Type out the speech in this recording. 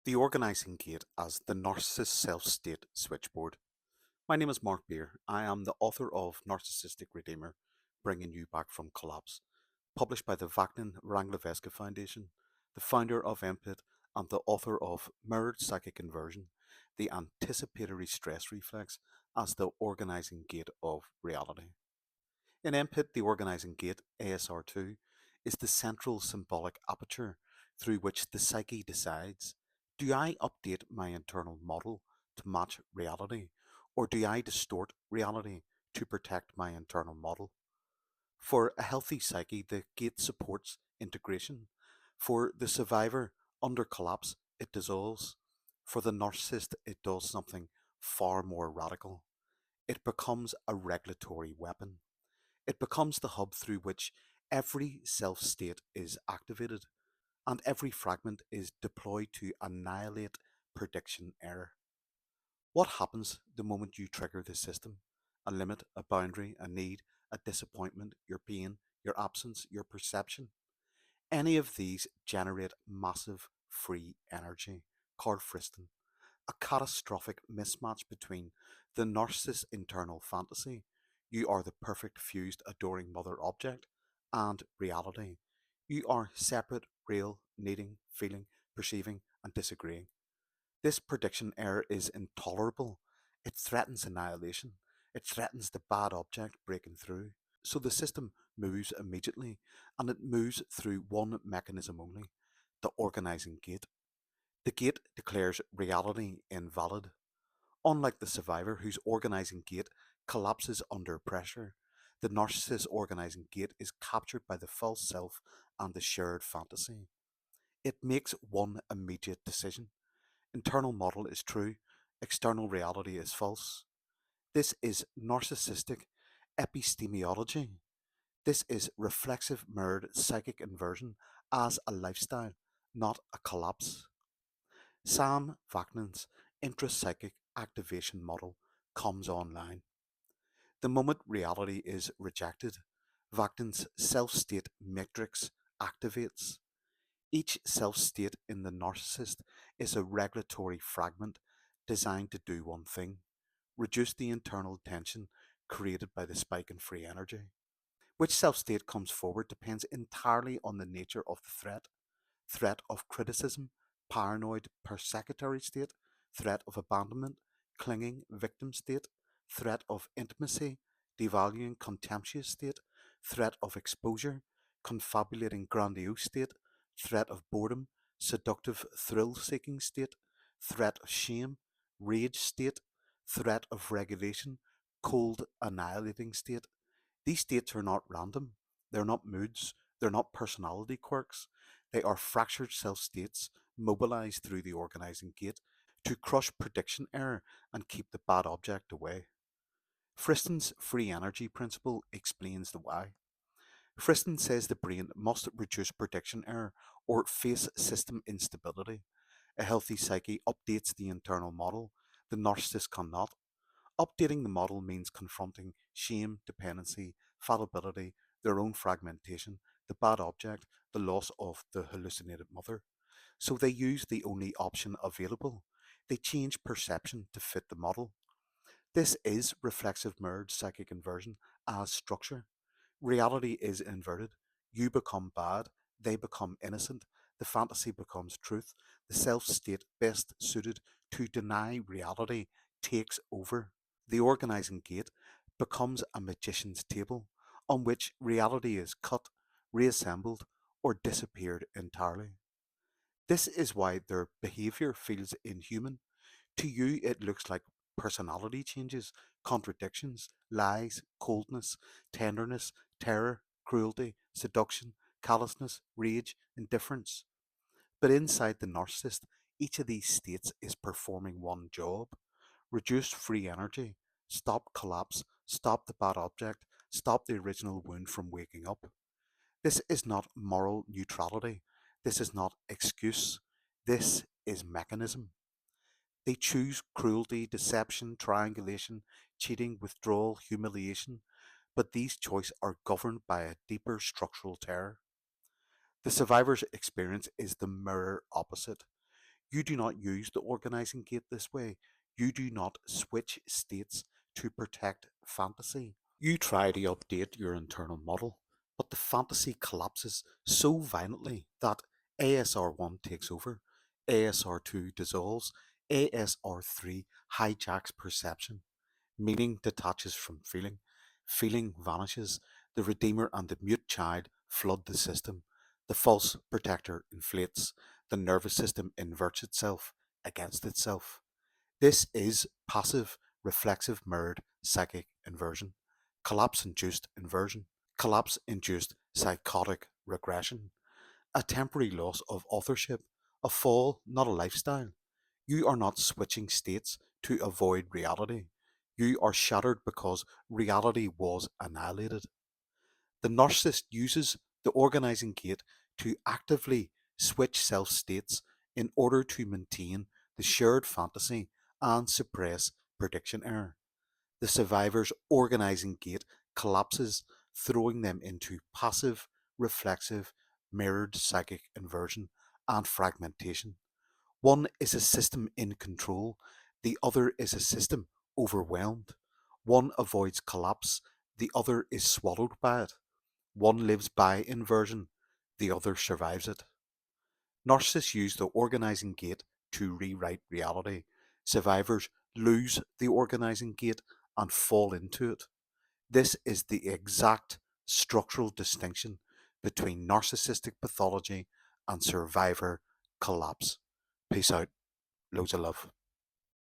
The Organising Gate as the Narcissist Self-State Switchboard. My name is Mark Beer. I am the author of Narcissistic Redeemer, Bringing You Back from Collapse, published by the Vaknin Wrangleveska Foundation, the founder of Input, and the author of Mirrored Psychic Inversion, the Anticipatory Stress Reflex as the Organising Gate of Reality. In Input, the Organising Gate, ASR2, is the central symbolic aperture through which the psyche decides, do I update my internal model to match reality, or do I distort reality to protect my internal model? For a healthy psyche, the gate supports integration. For the survivor, under collapse, it dissolves. For the narcissist, it does something far more radical. It becomes a regulatory weapon. It becomes the hub through which every self state is activated and every fragment is deployed to annihilate prediction error. What happens the moment you trigger the system? A limit, a boundary, a need, a disappointment, your pain, your absence, your perception. Any of these generate massive free energy, called friston, a catastrophic mismatch between the narcissist's internal fantasy, you are the perfect fused adoring mother object, and reality. You are separate, real, needing, feeling, perceiving, and disagreeing. This prediction error is intolerable. It threatens annihilation. It threatens the bad object breaking through. So the system moves immediately, and it moves through one mechanism only, the organizing gate. The gate declares reality invalid. Unlike the survivor whose organizing gate collapses under pressure, the narcissist's organizing gate is captured by the false self and the shared fantasy. It makes one immediate decision. Internal model is true, external reality is false. This is narcissistic epistemology. This is reflexive mirrored psychic inversion as a lifestyle, not a collapse. Sam Vaknin's intrapsychic activation model comes online. The moment reality is rejected, Vaknin's self-state matrix activates. Each self-state in the narcissist is a regulatory fragment designed to do one thing: reduce the internal tension created by the spike in free energy. Which self-state comes forward depends entirely on the nature of the threat of criticism, paranoid persecutory state, threat of abandonment, clinging victim state, threat of intimacy, devaluing contemptuous state, threat of exposure, confabulating grandiose state, threat of boredom, seductive thrill seeking state, threat of shame, rage state, threat of regulation, cold annihilating state. These states are not random, they're not moods, they're not personality quirks, they are fractured self states mobilized through the organizing gate to crush prediction error and keep the bad object away. Friston's free energy principle explains the why. Friston says the brain must reduce prediction error or face system instability. A healthy psyche updates the internal model, the narcissist cannot. Updating the model means confronting shame, dependency, fallibility, their own fragmentation, the bad object, the loss of the hallucinated mother. So they use the only option available. They change perception to fit the model. This is reflexive mirrored psychic inversion as structure. Reality is inverted. You become bad, they become innocent, the fantasy becomes truth, the self state best suited to deny reality takes over. The organizing gate becomes a magician's table on which reality is cut, reassembled, or disappeared entirely. This is why their behavior feels inhuman. To you, it looks like personality changes, contradictions, lies, coldness, tenderness, terror, cruelty, seduction, callousness, rage, indifference. But inside the narcissist, each of these states is performing one job: reduce free energy, stop collapse, stop the bad object, stop the original wound from waking up. This is not moral neutrality. This is not excuse. This is mechanism. They choose cruelty, deception, triangulation, cheating, withdrawal, humiliation, but these choices are governed by a deeper structural terror. The survivor's experience is the mirror opposite. You do not use the organizing gate this way. You do not switch states to protect fantasy. You try to update your internal model, but the fantasy collapses so violently that ASR1 takes over, ASR2 dissolves, ASR3 hijacks perception. Meaning detaches from feeling, feeling vanishes, the redeemer and the mute child flood the system, the false protector inflates, the nervous system inverts itself against itself. This is passive, reflexive mirrored psychic inversion, collapse induced inversion, collapse induced psychotic regression, a temporary loss of authorship, a fall, not a lifestyle. You are not switching states to avoid reality. You are shattered because reality was annihilated. The narcissist uses the organizing gate to actively switch self states in order to maintain the shared fantasy and suppress prediction error. The survivor's organizing gate collapses, throwing them into passive, reflexive, mirrored psychic inversion and fragmentation. One is a system in control, the other is a system overwhelmed. One avoids collapse, the other is swallowed by it. One lives by inversion, the other survives it. Narcissists use the organizing gate to rewrite reality. Survivors lose the organizing gate and fall into it. This is the exact structural distinction between narcissistic pathology and survivor collapse. Peace out. Loads of love.